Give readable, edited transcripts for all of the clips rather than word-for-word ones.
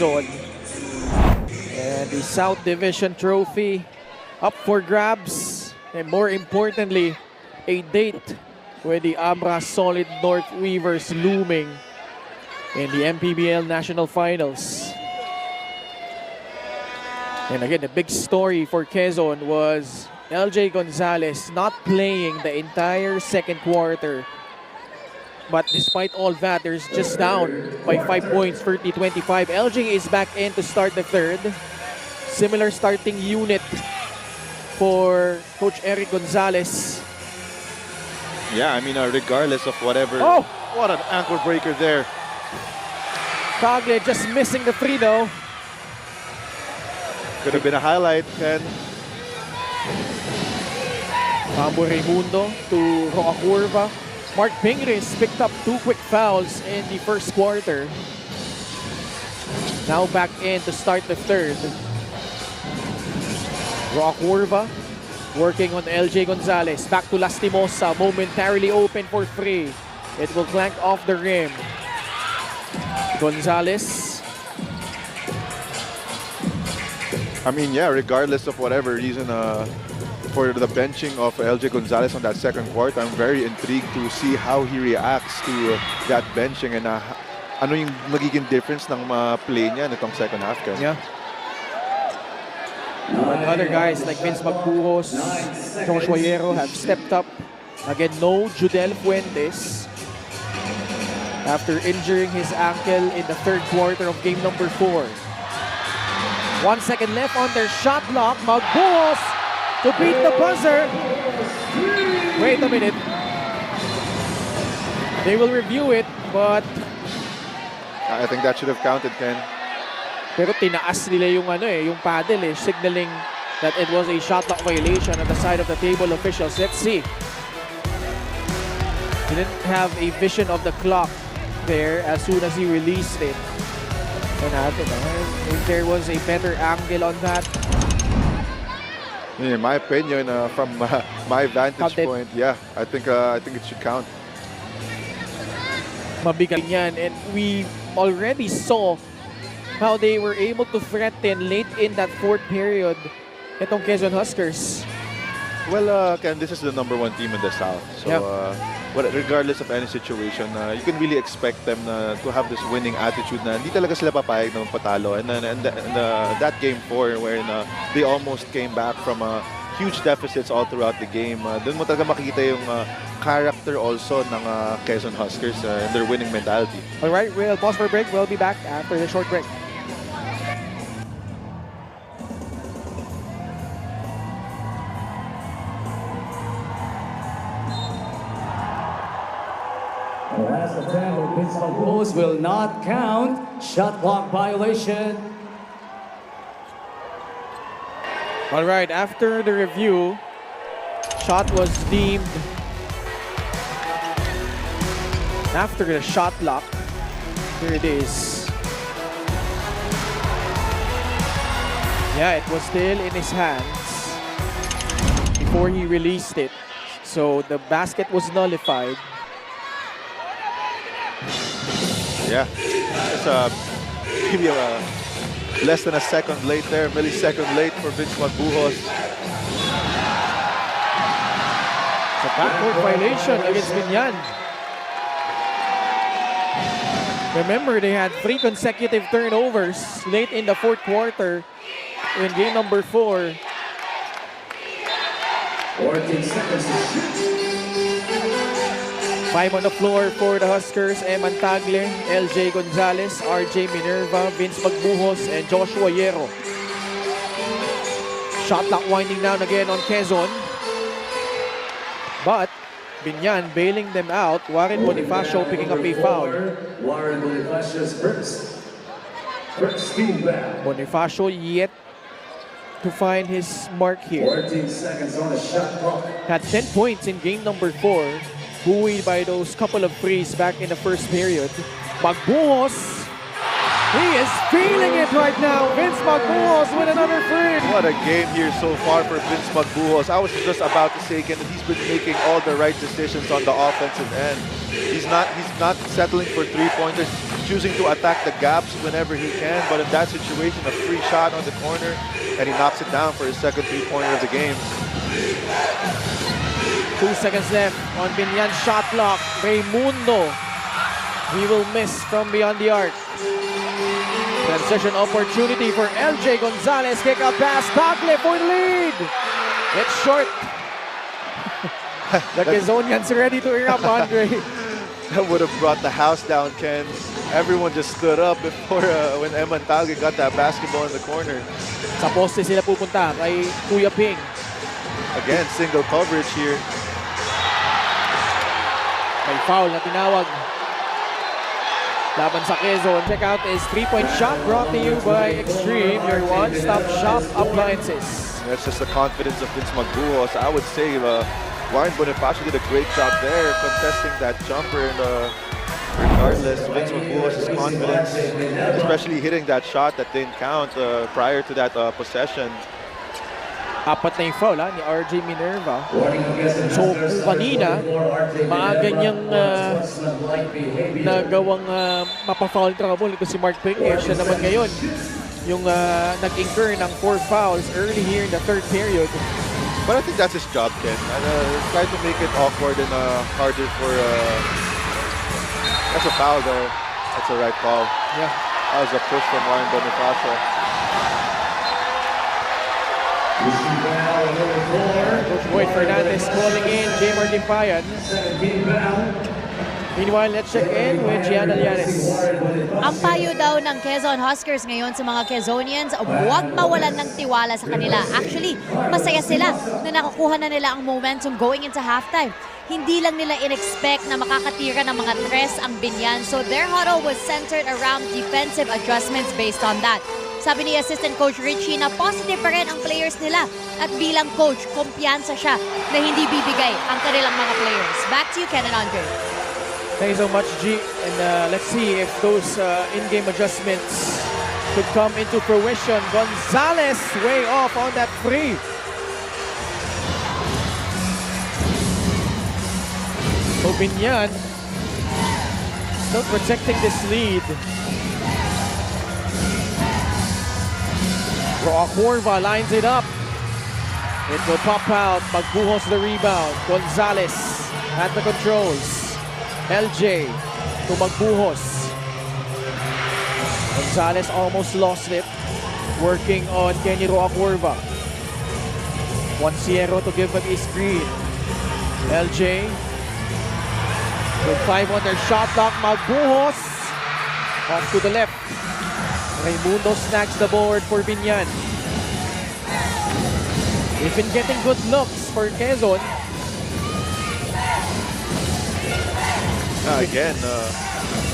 Quezon. And the South Division trophy up for grabs. And more importantly, a date with the Abra Solid North Weavers looming in the MPBL National Finals. And again, the big story for Quezon was LJ Gonzalez not playing the entire second quarter. But despite all that, they're just down by 5 points, 30-25. LJ is back in to start the third. Similar starting unit for Coach Eric Gonzalez. Yeah, I mean, regardless of whatever. Oh! What an ankle breaker there. Tagle just missing the free though. Could have been a highlight, Ken. Pambo Raimundo to Roa Curva. Mark Pingris picked up 2 quick fouls in the first quarter. Now back in to start the third. Roa Curva working on LJ Gonzalez. Back to Lastimosa, momentarily open for 3. It will clank off the rim. Gonzalez. I mean, yeah, regardless of whatever reason for the benching of LJ Gonzalez on that second quarter, I'm very intrigued to see how he reacts to that benching and ano yung magiging difference ng play niya nitong second half. Ken. Yeah. But other guys like Vince Magbuhos, Joshua Hierro have stepped up. Again, no Judel Fuentes after injuring his ankle in the third quarter of game number 4. 1 second left on their shot clock. Magbuhos to beat the buzzer. Wait a minute. They will review it, but I think that should have counted, Ken. pero tinaas nila yung yung paddle signaling that it was a shot clock violation on the side of the table officials. Let's see. He didn't have a vision of the clock there as soon as he released it. If there was a better angle on that. In my opinion, from my vantage point, yeah, I think it should count. Mabigat yan, and we already saw how they were able to threaten late in that fourth period itong Quezon Huskers. Well, Ken, this is the #1 team in the South. So, yep. Regardless of any situation, you can really expect them to have this winning attitude na hindi talaga sila papayag na magpatalo. And that game 4 wherein they almost came back from huge deficits all throughout the game. Doon mo talaga makikita yung character also ng Quezon Huskers and their winning mentality. All right, we'll pause for a break. We'll be back after the short break. Rules will not count. Shot clock violation. All right, after the review, shot was deemed after the shot clock. Here it is. Yeah, it was still in his hands before he released it. So the basket was nullified. Yeah, it's maybe less than a second late there, millisecond late for Vince Magbuhos. It's a backcourt violation against Binyan. Remember, they had 3 consecutive turnovers late in the fourth quarter in game number 4. 14 seconds to shoot. 5 on the floor for the Huskers: Eman Tagle, LJ Gonzalez, RJ Minerva, Vince Magbuhos, and Joshua Hierro. Shot clock winding down again on Quezon. But Binyan bailing them out. Warren Bonifacio picking up a foul. Warren Bonifacio's first team back. Bonifacio yet to find his mark here. 14 seconds on the shot clock. Had 10 points in game number 4. Buoyed by those couple of threes back in the first period. Magbuhos, he is feeling it right now. Vince Magbuhos with another free. What a game here so far for Vince Magbuhos. I was just about to say, Ken, that he's been making all the right decisions on the offensive end. He's not settling for 3-pointers. choosing to attack the gaps whenever he can, but in that situation, a free shot on the corner, and he knocks it down for his second three-pointer of the game. 2 seconds left on Binyan's shot clock. Raymundo, he will miss from beyond the arc. Transition opportunity for LJ Gonzalez. Kick out pass. Tagle for the lead. It's short. The Quezonians ready to erupt, Andre. That would have brought the house down, Ken. Everyone just stood up before when Eman Tagle got that basketball in the corner. Sa poste sila pupunta kay Kuya Ping. Again, single coverage here. May foul na tinawag. Laban sa Quezon. Check out his three-point shot brought to you by Extreme, your one-stop shop appliances. That's just the confidence of Vince Magbuhos. I would say Warren Bonifacio did a great job there contesting that jumper. And regardless, Vince Magbuhos' confidence, especially hitting that shot that didn't count prior to that possession. Apat na yung foul ni RJ Minerva. So kung kanina, maaga niyang nagawang mapafoul trouble ito si Mark Piquet. Siya naman ngayon yung nag-incur ng 4 fouls early here in the third period. But I think that's his job, Ken. Try to make it awkward and harder for... that's a foul there. That's a right call. Yeah. That was a push from Warren Bonifacio. Coach Boyd Fernandez calling in J. Martin Payan. Meanwhile, let's check in with Gianna Llanes. Ang payo daw ng Quezon Huskers ngayon sa mga Quezonians, huwag mawalan ng tiwala sa kanila. Actually, masaya sila na nakakuha na nila ang momentum going into halftime. Hindi lang nila in-expect na makakatira ng mga tres ang Binyan. So their huddle was centered around defensive adjustments based on that. Sabi ni Assistant Coach Richie na positive pa rin ang players nila. At bilang coach, kumpiyansa siya na hindi bibigay ang kanilang mga players. Back to you, Ken and Andre. Thank you so much, G. And let's see if those in-game adjustments could come into fruition. Gonzalez way off on that free. So Binyan still protecting this lead. Horva lines it up. It will pop out. Magbuhos the rebound. Gonzalez at the controls. LJ to Magbuhos. Gonzalez almost lost it. Working on Kenny Horva. Juanciero to give him a screen. LJ with 5 on their shot clock. Magbuhos off to the left. Raymundo snags the board for Binyan. They've been getting good looks for Quezon. Again,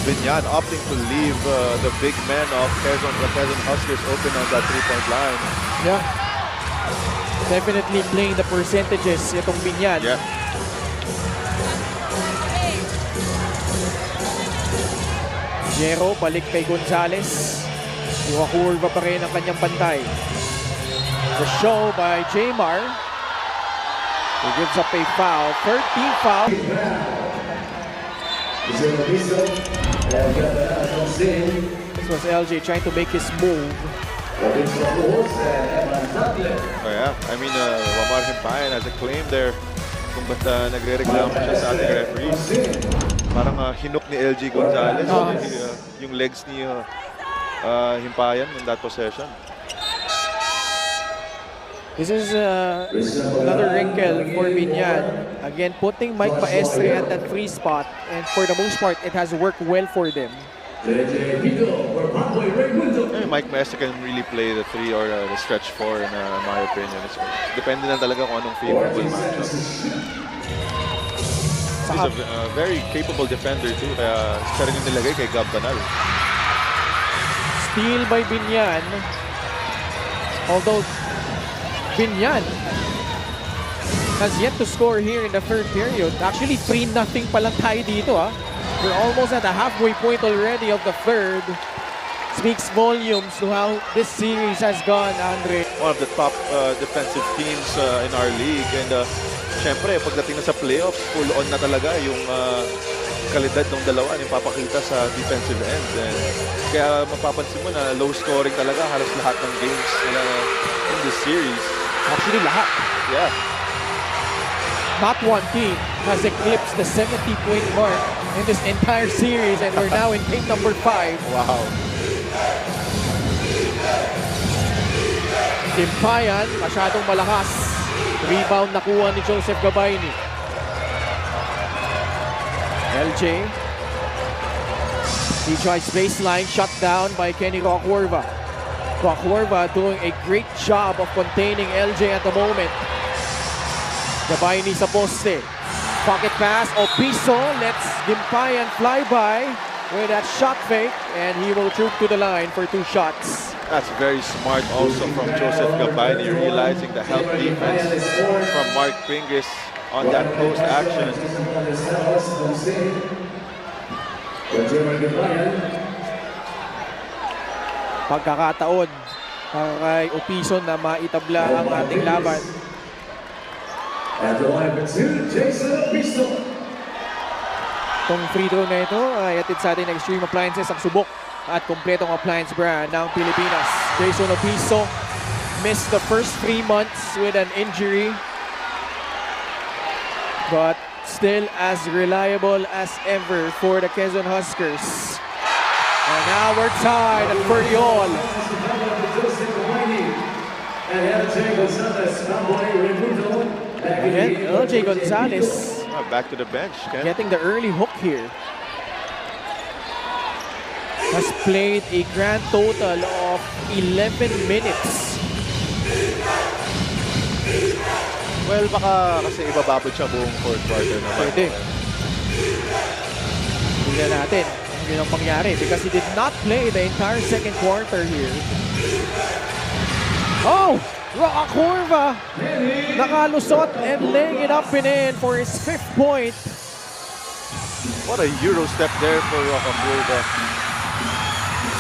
Binyan opting to leave the big men of the Quezon Huskers open on that three-point line. Yeah. Definitely playing the percentages itong Binyan. Yeah. Jero balik kay Gonzalez. Kurva pa rin ang kanyang bantay. The show by Jamar. He gives up a foul. 13th foul. This was LJ trying to make his move. Oh yeah, I mean, Wamar Himpayan has a claim there kung ba't nagre-reklamo siya sa ating referees. Parang hinok ni LG Gonzalez yung legs ni Himpayan in that possession. This is another wrinkle for Binyan. Again, putting Mike Maestre at that free spot, and for the most part, it has worked well for them. Mike Maestre can really play the 3 or the stretch 4 in my opinion. Depende na talaga kung anong favorable matchup. He's a very capable defender too, kaya siya rin yung nilagay kay Gab Banal. Steal by Binyan. Although Binyan has yet to score here in the third period. Actually, 3-0 pa lang tayo dito. We're almost at the halfway point already of the third. Speaks volumes to how this series has gone, Andre. One of the top defensive teams in our league. And syempre, pagdating na sa playoffs, full on na talaga yung kalidad ng dalawa yung papakita sa defensive end. And kaya mapapansin mo na low scoring talaga halos lahat ng games nila in this series. Actually, lahat. Yeah. Not one team has eclipsed the 70-point mark in this entire series, and we're now in game number 5. Wow. Timpayan, masyadong malakas. Rebound nakuha ni Joseph Gabayni. LJ. He tries baseline, shut down by Kenny Rockworva. Rockworva doing a great job of containing LJ at the moment. Gabayni sa poste. Pocket pass, Opiso lets Timpayan fly by with that shot fake, and he will troop to the line for 2 shots. That's very smart also from Joseph Gabayni, realizing the help defense from Mark Pingis on that post action. Pagkakataon para kay Opiso na maitabla ang ating laban. At the line for 2, Jason Opiso. Itong free throw na ito ay atid sa ating Extreme Appliances, ang subok at kompletong appliance brand ng Pilipinas. Jason Opiso missed the first 3 months with an injury, but still as reliable as ever for the Quezon Huskers. And now we're tied at 40 all. Again, LJ Gonzalez Back to the bench, Ken. getting the early hook here. Has played a grand total of 11 minutes. Well, baka kasi ibababad siya buong fourth quarter naman. Pwede. Tingnan natin kung yun ang pangyari, because he did not play the entire second quarter here. Oh! Rockworva nakalusot and laying it up and in for his 5th point. What a Euro step there for Rockworva.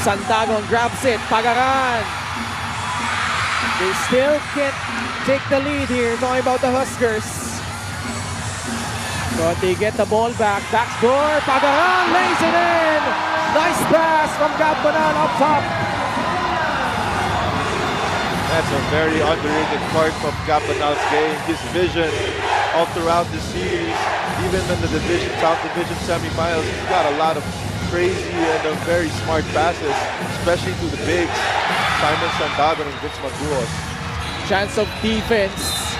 Santagon grabs it. Pagaran. They still can't take the lead here. Talking about the Huskers. But they get the ball back. Backdoor. Pagaran lays it in. Nice pass from Gabanan up top. That's a very underrated part of Gabanal's game. His vision all throughout the series, even in the South Division semifinals, he's got a lot of crazy and very smart passes, especially to the bigs, Simon Santagon and Vince Maguos. Chance of defense.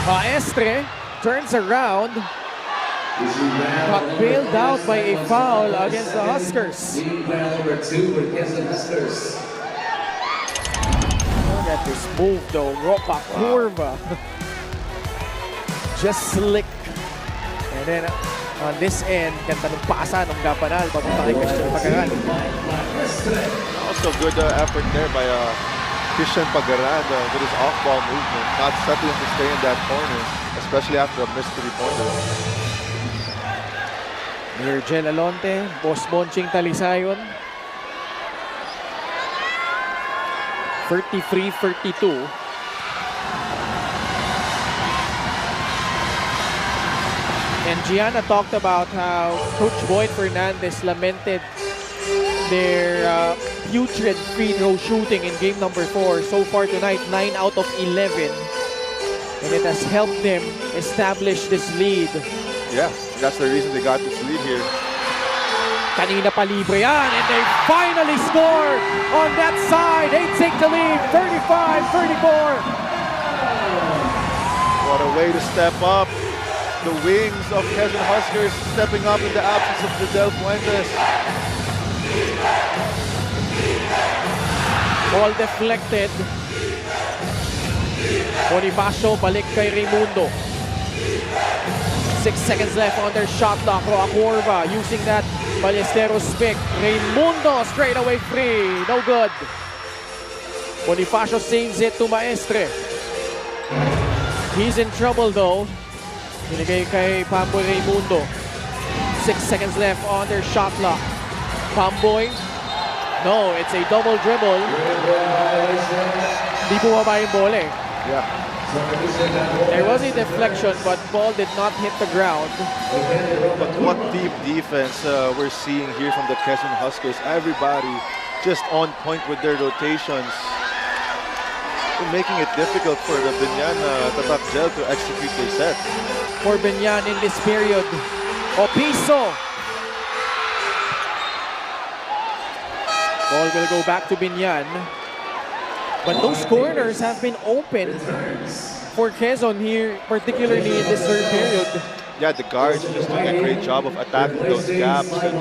Maestre turns around. Got bailed out by a foul against the Huskers. Number 2 against the Huskers. Look at this move though, Rockworva. Just slick. And then on this end, ganda ng pasa ng Gabanal, papunta kay Christian Pagaran. Also good effort there by Christian Pagaran with his off-ball movement, not settling to stay in that corner, especially after a missed three-pointer. Virgil Alonte, Boss Bonching Talisayon. 33-32. And Gianna talked about how Coach Boyd Fernandez lamented their putrid free throw shooting in game number 4. So far tonight, 9 out of 11. And it has helped them establish this lead. Yeah, that's the reason they got this lead here. Kanina pa libre yan, and they finally score on that side. They take the lead, 35-34. What a way to step up. The wings of Quezon Huskers stepping up in the absence of Fidel Fuentes. Ball deflected. Bonifacio balik kay Raimundo. 6 seconds left on their shot clock. Rockworva using that Ballesteros pick. Raimundo straight away free. No good. Bonifacio sends it to Maestre. He's in trouble though. Binigay kay Pamboy Raimundo. 6 seconds left on their shot clock. Pamboy. No, it's a double dribble. Di bumaba yung bola eh. Yeah. There was a deflection, but ball did not hit the ground. But what deep defense we're seeing here from the Quezon Huskers. Everybody just on point with their rotations. They're making it difficult for the Binyan Tatak Gel to execute their set. For Binyan in this period. Opiso. Ball will go back to Binyan. But those corners have been open for Quezon here, particularly in this third period. Yeah, the guards just doing a great job of attacking those gaps and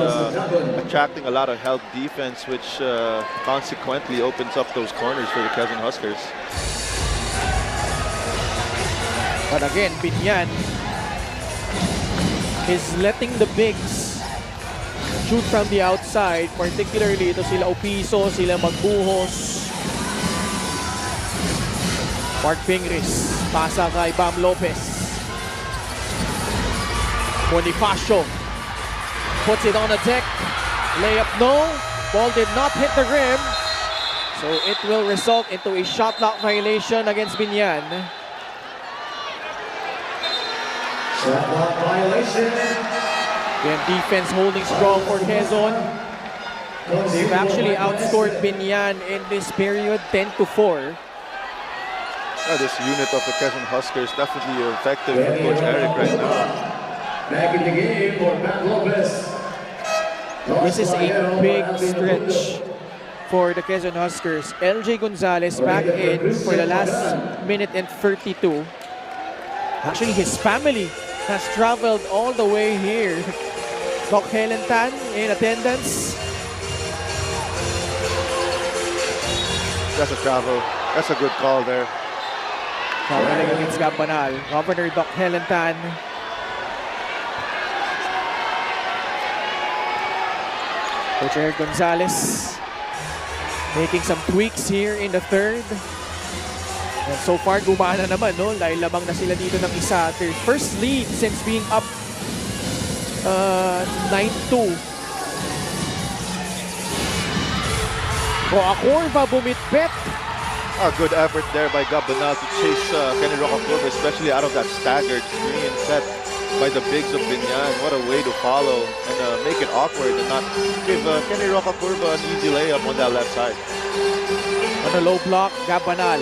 attracting a lot of help defense, which consequently opens up those corners for the Quezon Huskers. But again, Binyan is letting the bigs shoot from the outside, particularly ito sila Opiso, sila Magbuhos. Mark Pingris, pasa kay Bam Lopez. Bonifacio puts it on the deck. Layup no. Ball did not hit the rim. So it will result into a shot clock violation against Binyan. Shot clock violation. Again, defense holding strong for Quezon. They've actually outscored Binyan in this period 10-4. This unit of the Quezon Huskers definitely effective for Coach Eric right now. Back in the game for Matt Lopez. This is a big stretch for the Quezon Huskers. LJ Gonzalez back in for the last minute and 32. Actually, his family has traveled all the way here. Doc Helentan in attendance. That's a travel. That's a good call there. Traveling against Gambanal. Governor Doc Helentan. Coach Eric Gonzalez making some tweaks here in the third. And so far, gumana naman, no? Dahil lamang na sila dito ng isa. Their first lead since being up 9-2. Roacorva bumitbit. A good effort there by Gabbanal to chase Kenny Rocacorba, especially out of that staggered screen set by the bigs of Binyan. What a way to follow and make it awkward and not give Kenny Rocacorba an easy layup on that left side. On the low block, Gabbanal.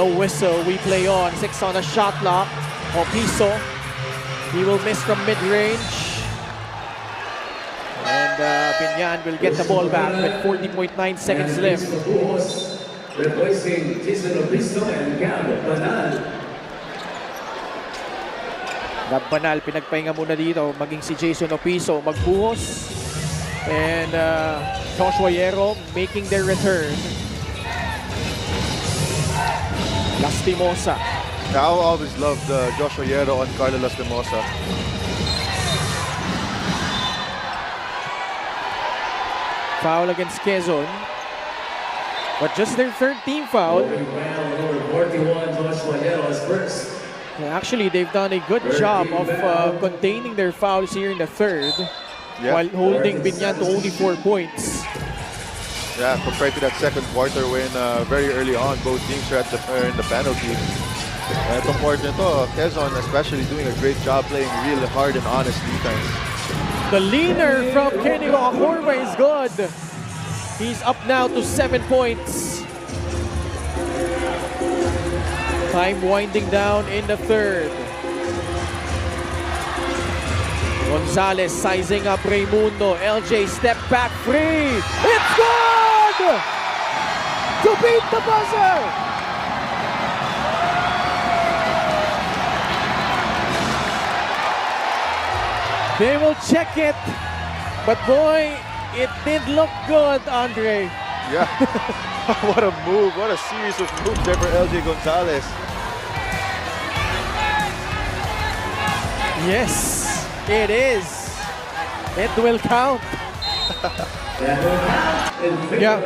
No whistle, we play on. 6 on a shot clock. Opiso. He will miss from mid-range. And Binyan will get the ball back with 40.9 seconds left. Replacing Jason Opiso and Gabbanal. Gabbanal, pinagpahinga muna dito. Maging si Jason Opiso, Magbuhos. And Joshua Yero making their return. Lastimosa. I always loved Joshua Yero and Carlo Lastimosa. Foul against Quezon. But just their third team foul. Number 41, Joshua Yero is first. Actually, they've done a good job of containing their fouls here in the third. Yeah. While holding Binyan to only 4 points. Yeah, compared to that second quarter when very early on, both teams are in the penalty. Itong quarter to, Quezon especially doing a great job playing really hard and honest defense. The leaner from Kenny Rocacorba is good. He's up now to 7 points. Time winding down in the third. Gonzalez sizing up Raimundo. LJ step back free. It's good! To beat the buzzer! They will check it. But boy, it did look good, Andre. Yeah, what a move. What a series of moves there for LJ Gonzalez. Yes, it is. It will count. Yeah,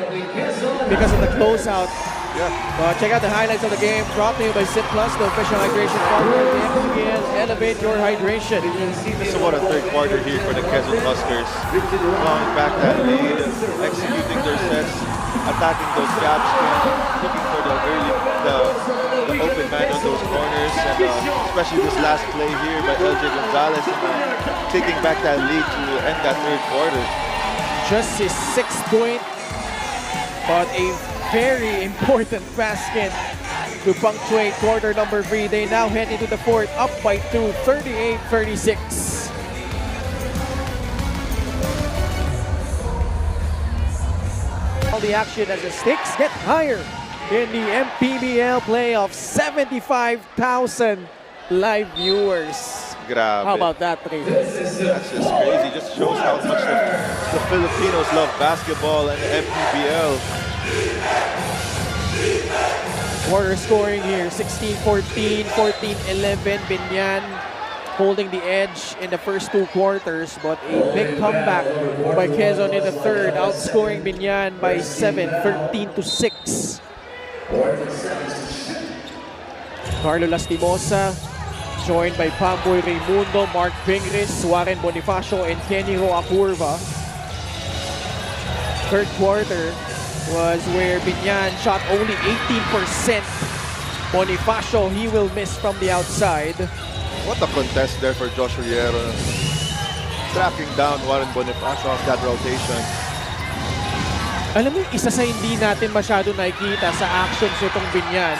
because of the closeout. Yeah. Check out the highlights of the game brought to you by Sit Plus, the official hydration partner of the MPBL. Elevate your hydration. This is what a third quarter here for the Quezon Huskers. Going back that lead, executing their sets. attacking those gaps, looking for the open man on those corners, and especially this last play here by LJ Gonzalez, and taking back that lead to end that third quarter. Just his 6th point, but a very important basket to punctuate quarter number 3. They now head into the fourth, up by 2, 38-36. All the action as the stakes get higher in the MPBL playoffs. 75,000 live viewers. Grabe. How about that, Trey? That's just crazy. Just shows how much the Filipinos love basketball and the MPBL. Quarter scoring here, 16-14, 14-11. Binyan holding the edge in the first 2 quarters, but a big comeback by Quezon in the third, outscoring Binyan by 7, 13-6. Carlo Lastimosa, joined by Pamboy Raimundo, Mark Pingris, Warren Bonifacio, and Kenny Roacurva. Third quarter was where Binyan shot only 18%. Bonifacio, he will miss from the outside. What a contest there for Josh Riero. Tracking down Warren Bonifacio off that rotation. Alam mo, isa sa hindi natin masyado nakikita sa actions itong Binyan,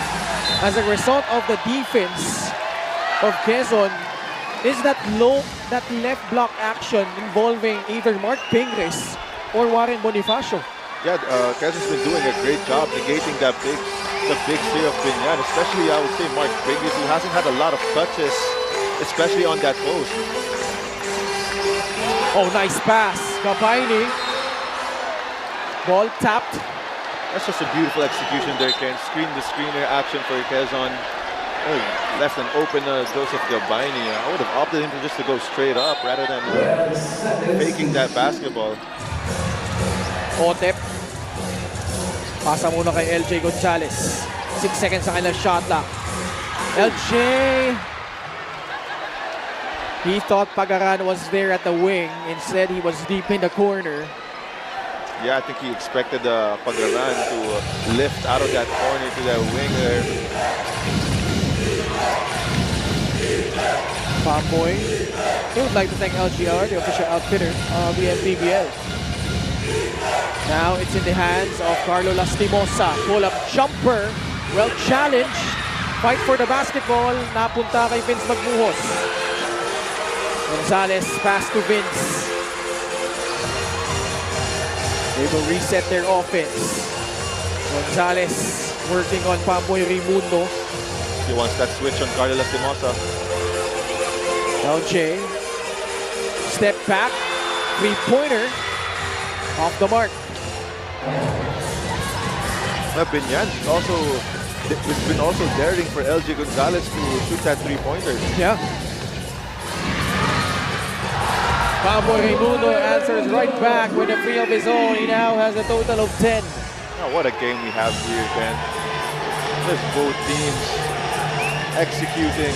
as a result of the defense of Quezon, is that left block action involving either Mark Pingris or Warren Bonifacio. Yeah, Quezon's been doing a great job negating the big steer of Binyan, especially I would say Mark Pingris, who hasn't had a lot of touches, especially on that post. Oh, nice pass. Gabayni. Ball tapped. That's just a beautiful execution there, Ken. Screen the screener action for Quezon. Oh, left an open Joseph Gabayni. I would have opted him just to go straight up rather than faking that basketball. Otep. Pasa muna kay LJ Gonzalez. 6 seconds sa kanilang shot clock. LJ. He thought Pagaran was there at the wing. Instead, he was deep in the corner. Yeah, I think he expected Pagaran to lift out of that corner to that wing there. Pamboy. He would like to thank LGR, the official outfitter of the MPBL. Now it's in the hands of Carlo Lastimosa. Pull-up jumper. Well challenged. Fight for the basketball. Napunta kay Vince Magmuhos. Gonzalez pass to Vince. They will reset their offense. Gonzalez working on Pamboy Raimundo. He wants that switch on Carlo Lastimosa. LJ. Step back. 3-pointer. Off the mark. Binyan has been also daring for LJ Gonzalez to shoot that 3-pointer. Yeah. Pamboy Raimundo answers right back with a 3 of his own. He now has a total of 10. Oh, what a game we have here, Ken. Just both teams executing,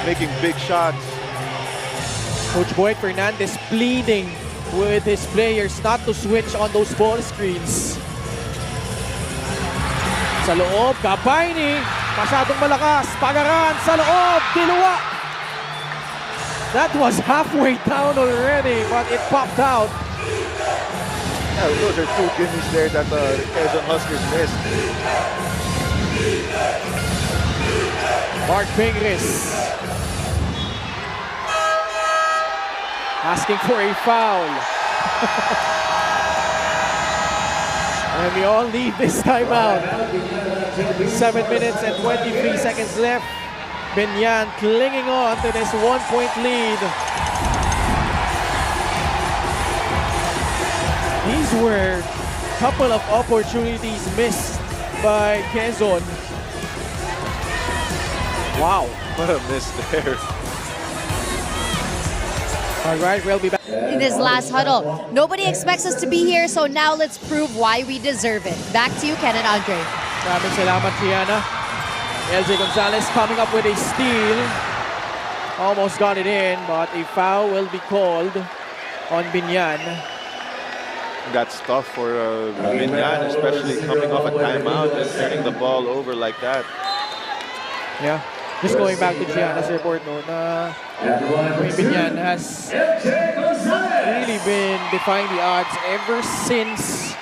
making big shots. Coach Boyd Fernandez pleading with his players not to switch on those ball screens. Sa loob, Gabayni. Masyadong malakas. Pagaran sa loob. Diluwa. That was halfway down already, but it popped out. Yeah, those are 2 gimmies there that Quezon Huskers missed. Mark Pingris. Asking for a foul. And we all leave this timeout. 7 minutes and 23 seconds left. Binyan clinging on to this 1-point lead. These were a couple of opportunities missed by Quezon. Wow. What a miss there. All right, we'll be back. In this last huddle, nobody expects us to be here, so now let's prove why we deserve it. Back to you, Ken and Andre. Maraming salamat, Triana. LJ Gonzalez coming up with a steal. Almost got it in, but a foul will be called on Binyan. That's tough for Binyan, especially coming off a timeout and turning the ball over like that. Yeah. Just going back to Gianna's report, no, na Binyan has really been defying the odds ever since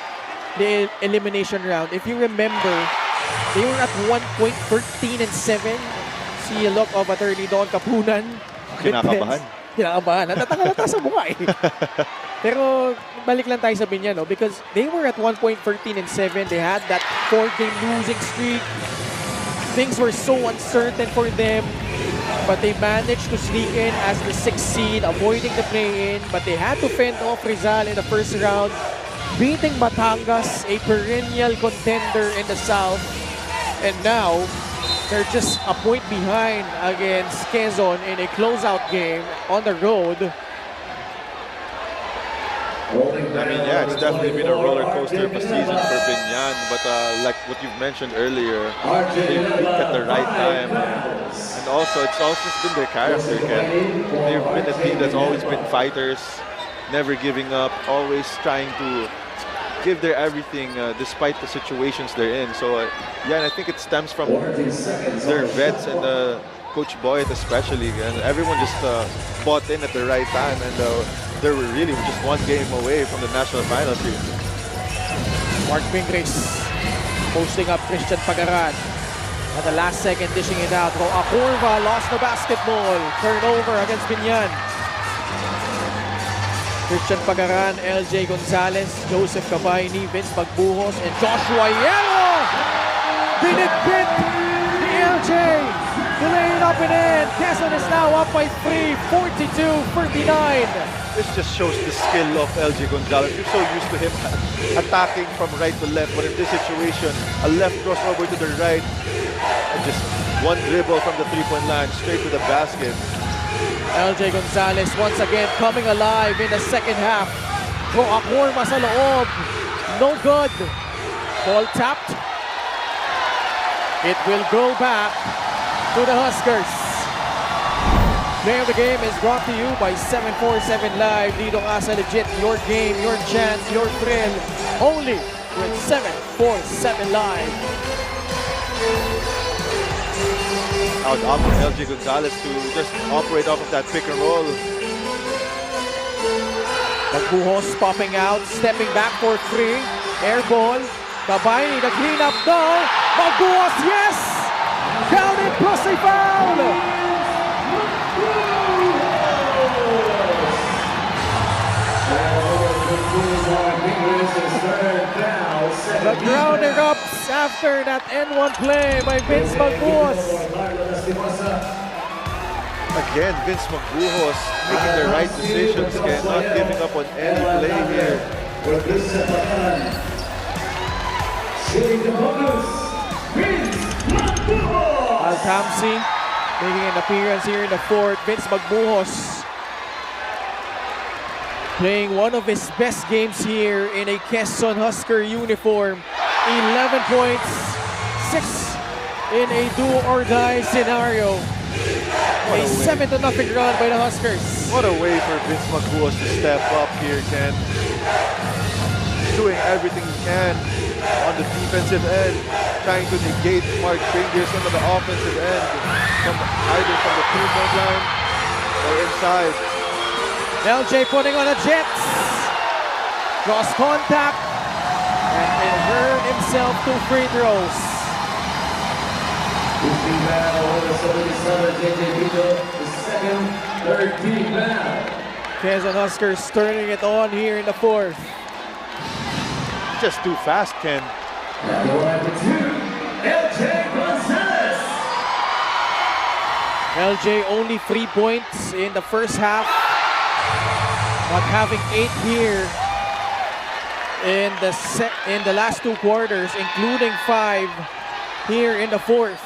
the elimination round. If you remember, they were at 1 point 13-7. See a look of attorney Don Kapunan. Kinakabahan. Kinakabahan. Natatanga sa mukha eh. Pero balik lang tayo sa Binyan, no? Because they were at 1 point 13-7. They had that 4-game losing streak. Things were so uncertain for them. But they managed to sneak in as the 6th seed, avoiding the play-in. But they had to fend off Rizal in the first round, beating Batangas, a perennial contender in the South. And now, they're just a point behind against Quezon in a closeout game on the road. I mean, yeah, it's definitely been a roller coaster of a season for Binyan, but like what you've mentioned earlier, they peaked at the right time, and also it's also been their character, Ken. They've been a team that's always been fighters, never giving up, always trying to give their everything despite the situations they're in. So yeah, and I think it stems from their vets and Coach Boyd especially, and everyone just bought in at the right time, and they were really just one game away from the national finals here. Mark Pingris posting up Christian Pagaran. At the last second, dishing it out. Acorva lost the basketball. Turnover against Binyan. Christian Pagaran, LJ Gonzalez, Joseph Cabayni, Vince Magbuhos, and Joshua Yelo! Binitbit the LJ! To lay it up and in. Quezon is now up by 3, 42-39. This just shows the skill of LJ Gonzalez. You're so used to him attacking from right to left, but in this situation, a left crossover to the right, and just one dribble from the three-point line straight to the basket. LJ Gonzalez once again coming alive in the second half. Acorva sa loob. No good. Ball tapped. It will go back to the Huskers. Play of the game is brought to you by 747 Live. Dito ka sa legit, your game, your chance, your thrill. Only with 747 Live. Out for LJ Gonzalez to just operate off of that pick and roll. Magbuhos popping out, stepping back for 3. Air ball. Cabayni, the cleanup goal. Magbuhos, yes! Counted plus a foul! The crowd erupts after that N1 play by Vince Magbuhos. Again, Vince Magbuhos making the right decisions, Ken, not giving up on any play here. Altamsi making an appearance here in the fourth. Vince Magbuhos playing one of his best games here in a Quezon Husker uniform. 11 points, 6 in a do-or-die scenario. A 7-0 run by the Huskers. What a way for Vince Magbuhos to step up here, Ken. Doing everything he can on the defensive end, trying to negate Mark Fingers on the offensive end, either from the three-point line or inside. LJ putting on a jet. Cross contact. And it earned himself 2 free throws. Quezon Huskers turning it on here in the fourth. Just too fast, Ken. LJ only 3 points in the first half, but having 8 here in the last 2 quarters, including 5 here in the fourth.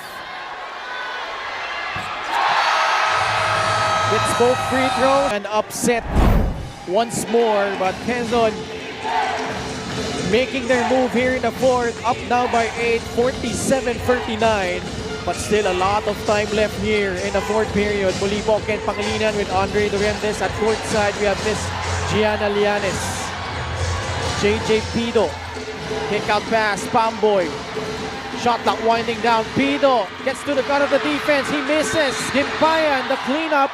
It's both free throw and upset once more, but Quezon making their move here in the fourth, up now by 8, 47-39. But still a lot of time left here in the fourth period. Muli po, Ken Pangilinan with Andre Durendes. At courtside, we have Miss Gianna Lianes. JJ Pido. Kick out pass, Pamboy. Shot clock winding down. Pido gets to the gut of the defense. He misses. Gimpayan, the cleanup.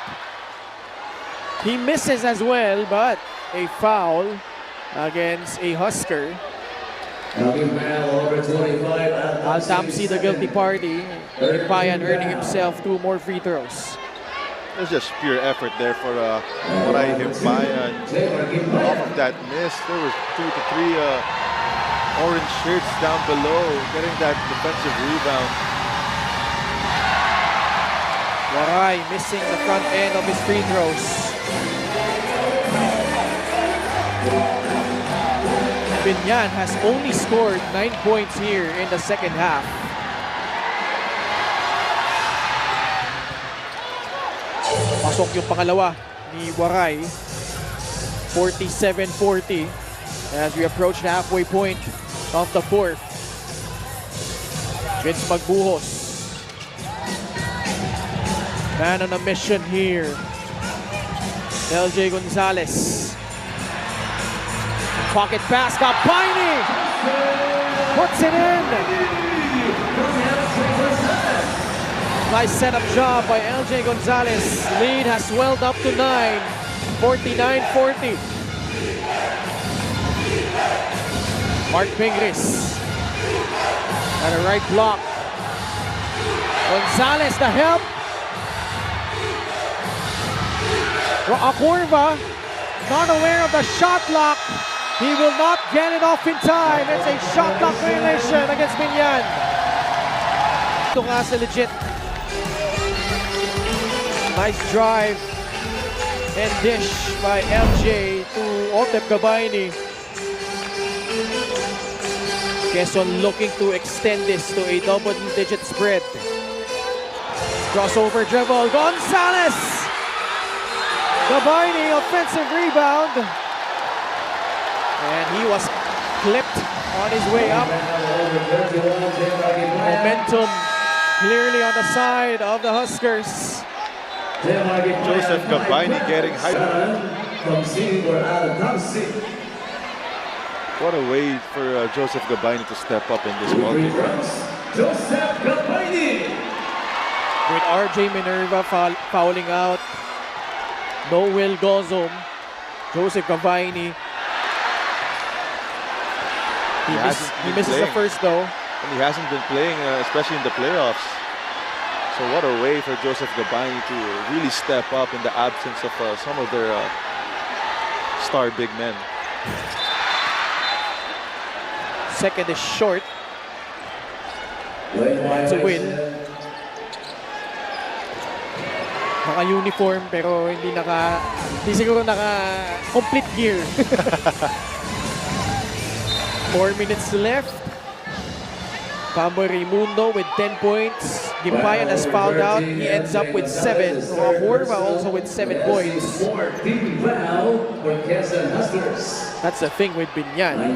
He misses as well, but a foul against a Husker. Al-Tamsi, the guilty party. Gimpayan earning himself 2 more free throws. There's just pure effort there for Moray Gimpayan. Off of that miss, there was 2 to 3 orange shirts down below, getting that defensive rebound. Waray missing the front end of his free throws. Binyan has only scored 9 points here in the second half. Pasok yung pangalawa ni Waray. 47-40 as we approach the halfway point of the fourth. Vince Magbuhos. Man on a mission here. LJ Gonzalez. Pocket pass, Kapaini puts it in. Nice setup job by LJ Gonzalez. Lead has swelled up to 9. 49-40. Mark Pingris. And a right block. Gonzalez, the help. Akurva, not aware of the shot clock. He will not get it off in time. It's a shot clock violation against Binyan. Ito nga sa legit. Nice drive and dish by LJ to Otep Gabayni. Quezon looking to extend this to a double-digit spread. Crossover dribble, Gonzalez! Gabayni, offensive rebound. And he was clipped on his way up. Momentum clearly on the side of the Huskers. Joseph Gabayni getting hyped. What a way for Joseph Gabayni to step up in this ball game. With RJ Minerva fouling out. No Will Gozom. Joseph Gabayni. He misses the first though. And he hasn't been playing, especially in the playoffs. So what a way for Joseph Gabayni to really step up in the absence of some of their star big men. Second is short. It's a win. Naka-uniform pero hindi siguro naka-complete gear. 4 minutes left. Pamboy Raimundo with 10 points. Gimpayan has fouled out. He ends up with 7. Horva also with 7 points. That's the thing with Binyan.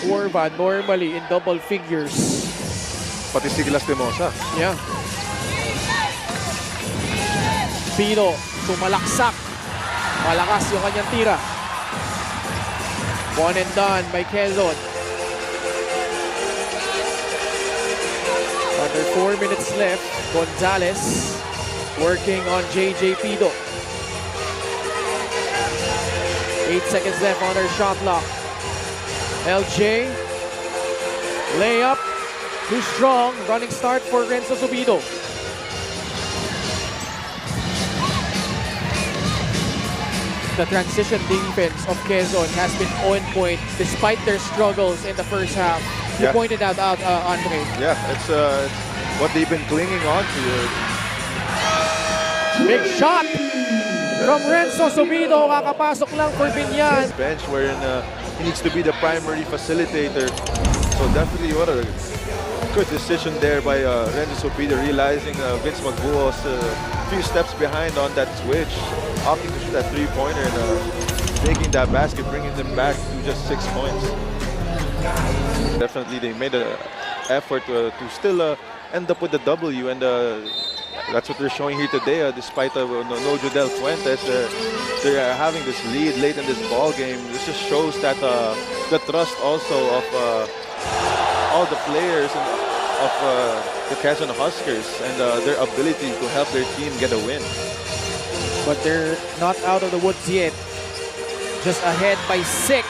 Horva normally in double figures. Pati Siglas Demosa. Yeah. Pino, tumalaksak. Malakas yung kanyang tira. 1 and done by Quezon. Under 4 minutes left. Gonzalez working on JJ Pido. 8 seconds left on their shot clock. LJ. Layup. Too strong. Running start for Renzo Subido. The transition defense of Quezon has been on point despite their struggles in the first half. You pointed that out, Andre. Yeah, it's what they've been clinging on to. Big shot from Renzo Subido. Kakapasok lang for Binyan. Bench wherein he needs to be the primary facilitator. So definitely what a good decision there by Renzo Subido, realizing Vince Magbuhos a few steps behind on that switch, opting to shoot that three-pointer and making that basket, bringing them back to just 6 points. Definitely they made an effort to still end up with the W, and that's what they're showing here today. Despite no Jodel Fuentes, they're having this lead late in this ball game. This just shows that the trust also of all the players of the Quezon Huskers and their ability to help their team get a win. But they're not out of the woods yet. Just ahead by 6.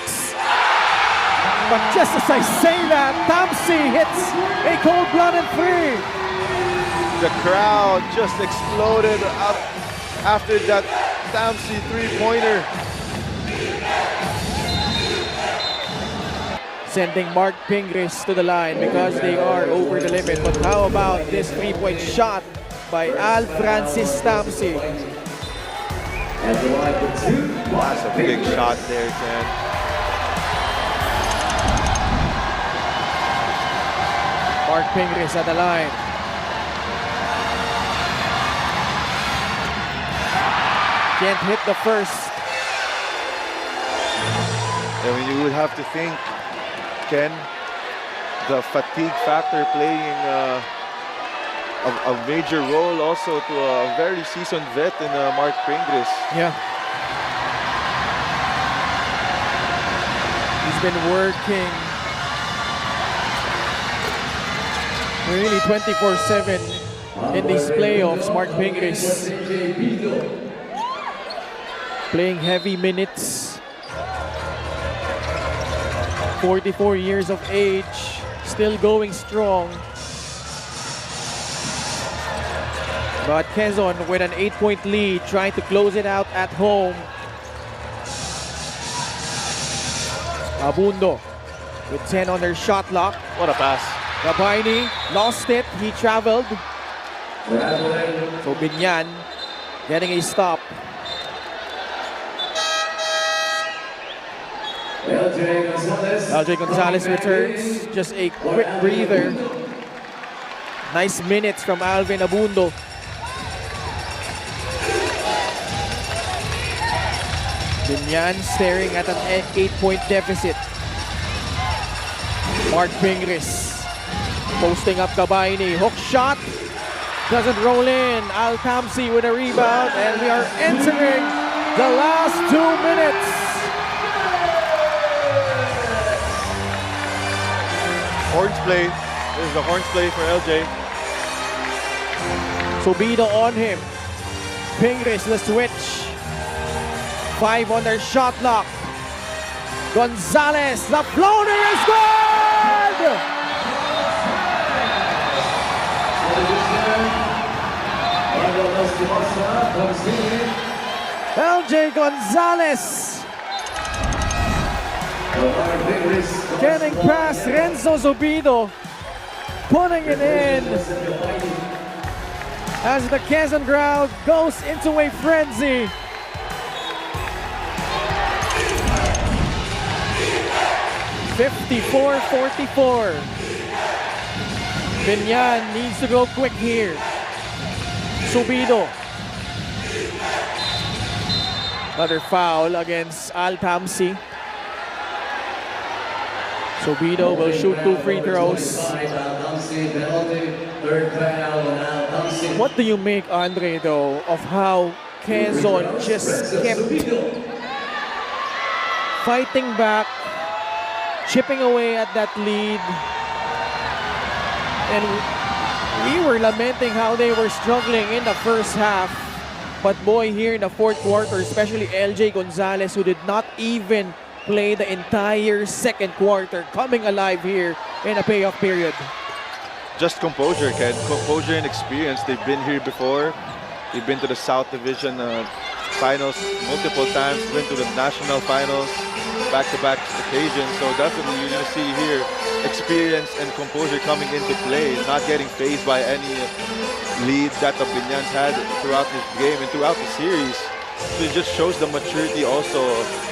But just as I say that, Tamsi hits a cold-blooded 3. The crowd just exploded up after that Tamsi three-pointer. Sending Mark Pingris to the line because they are over the limit. But how about this three-point shot by Al Francis Tamsi? That's a big shot there, Ken. Mark Pingris at the line. Can't hit the first. I mean, you would have to think, Ken, the fatigue factor playing a major role also to a very seasoned vet in Mark Pingris. Yeah. He's been working really 24/7 in these playoffs, Mark Pingris. Playing heavy minutes. 44 years of age, still going strong. But Quezon with an 8-point lead, trying to close it out at home. Abundo with 10 on their shot clock. What a pass. Gabaini lost it, he traveled. So Binyan getting a stop. LJ Gonzalez returns, just a quick breather. Nice minutes from Alvin Abundo. Binyan staring at an 8-point deficit. Mark Pingris posting up Gabaini. Hook shot. Doesn't roll in. Al Tamsi with a rebound. And we are entering the last 2 minutes. Horns play. There's the horns play for LJ. Subido on him. Pingris the switch. 5 on their shot clock. Gonzalez, the floater is good! LJ Gonzalez getting past Renzo Zubido, putting it in as the Quezon crowd goes into a frenzy. (54-44). Binyan needs to go quick here. Subido. Another foul against Al Tamsi. Subido will shoot 2 free throws. What do you make, Andre, though, of how Quezon just kept fighting back, chipping away at that lead? And we were lamenting how they were struggling in the first half. But boy, here in the fourth quarter, especially LJ Gonzalez, who did not even play the entire second quarter, coming alive here in a payoff period. Just composure, Ken. Composure and experience. They've been here before. They've been to the South Division finals multiple times, been to the national finals, back-to-back occasions. So definitely you're going to see here experience and composure coming into play, not getting fazed by any lead that the Binyans had throughout this game and throughout the series. So it just shows the maturity also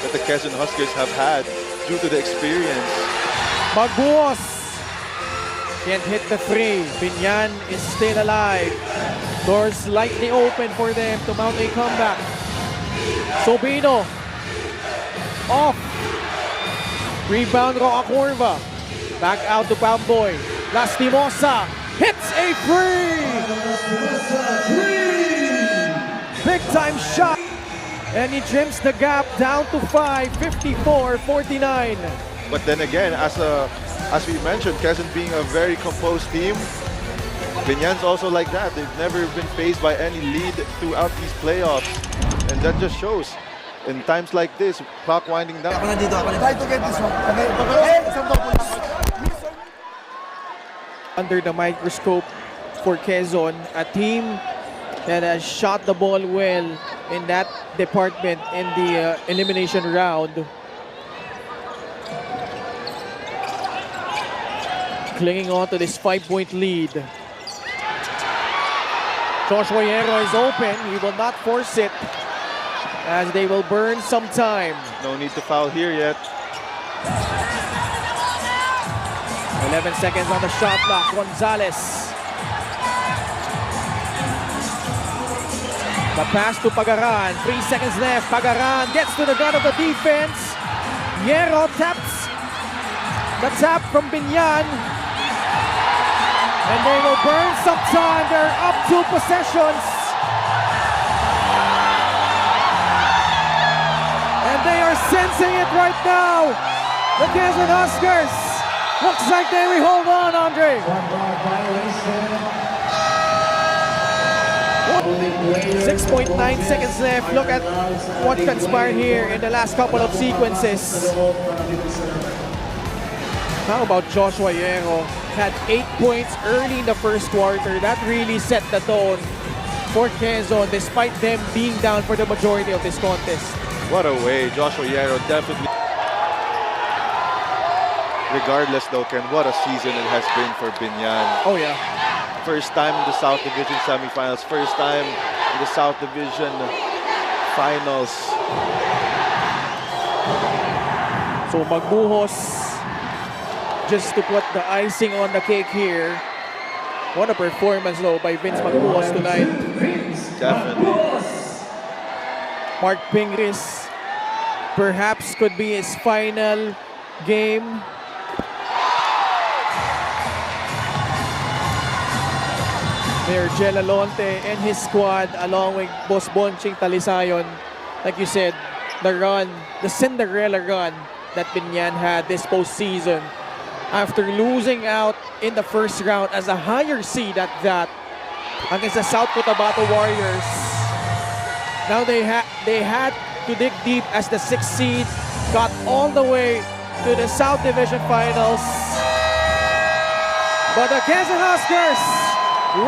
that the Quezon Huskers have had due to the experience. Magbuos can't hit the 3. Binyan is still alive. Doors slightly open for them to mount a comeback. Sobino off. Rebound Roa Corva. Back out to Pamboy. Lastimosa hits a 3. Big time shot. And he trims the gap down to 5, 54-49. But then again, as we mentioned, Quezon being a very composed team, Binyan's also like that. They've never been faced by any lead throughout these playoffs. And that just shows. In times like this, clock winding down. Try to get this one. Okay? Isang double. Under the microscope for Quezon, a team that has shot the ball well in that department in the elimination round. Clinging on to this 5-point lead. Joshua Hierro is open. He will not force it as they will burn some time. No need to foul here yet. 11 seconds on the shot clock. Gonzalez. The pass to Pagaran. 3 seconds left. Pagaran gets to the gun of the defense. Hierro taps. The tap from Binyan. And they will burn some time. They're up 2 possessions. And they are sensing it right now. The Quezon Huskers. Looks like they will hold on, Andre. 6.9 seconds left. Look at what transpired here in the last couple of sequences. How about Joshua Hierro? Had 8 points early in the first quarter. That really set the tone for Quezon despite them being down for the majority of this contest. What a way. Joshua Hierro definitely. Regardless though, Ken, what a season it has been for Binyan. Oh yeah. First time in the South Division semifinals. First time in the South Division finals. So Magbuhos, just to put the icing on the cake here. What a performance though by Vince Magbuhos tonight. Definitely. Mark Pingris perhaps could be his final game. Mayor Jel Alonte and his squad along with Boss Bonching Talisayon. Like you said, the run, the Cinderella run that Binyan had this postseason. After losing out in the first round as a higher seed at that against the South Cotabato Warriors. Now they had to dig deep as the 6th seed, got all the way to the South Division Finals. But the Quezon Huskers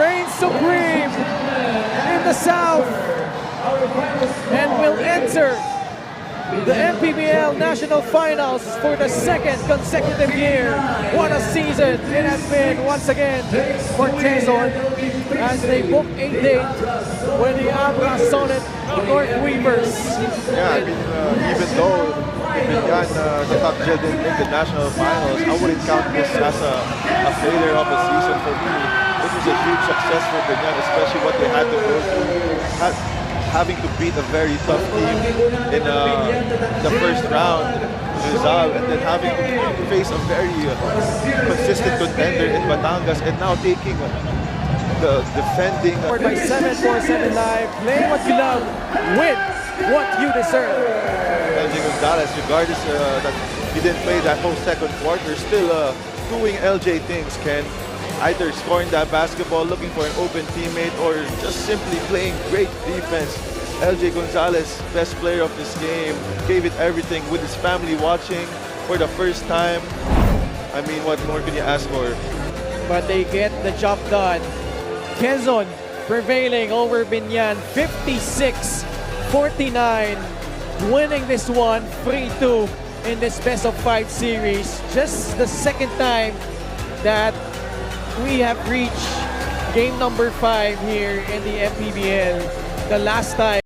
reign supreme in the South and will enter the MPBL National Finals for the 2nd consecutive year. What a season it has been once again for Quezon as they book a date with the Abra Sonnet North Weavers. Yeah, I mean, even though Binyan, the top Jill didn't make the national finals, I wouldn't count this as a failure of a season for me. This was a huge success for Binyan, especially what they had to go through. Having to beat a very tough team in the first round, Rizal, and then having to face a very consistent contender in Batangas, and now taking the defending. By 747 Live, play what you love, win what you deserve. LJ Gonzalez, regardless that he didn't play that whole second quarter, still doing LJ things, Ken. Either scoring that basketball, looking for an open teammate, or just simply playing great defense. LJ Gonzalez, best player of this game, gave it everything with his family watching for the first time. I mean, what more can you ask for? But they get the job done. Quezon prevailing over Binyan 56-49, winning this one 3-2 in this best of 5 series. Just the 2nd time that we have reached game number 5 here in the MPBL. The last time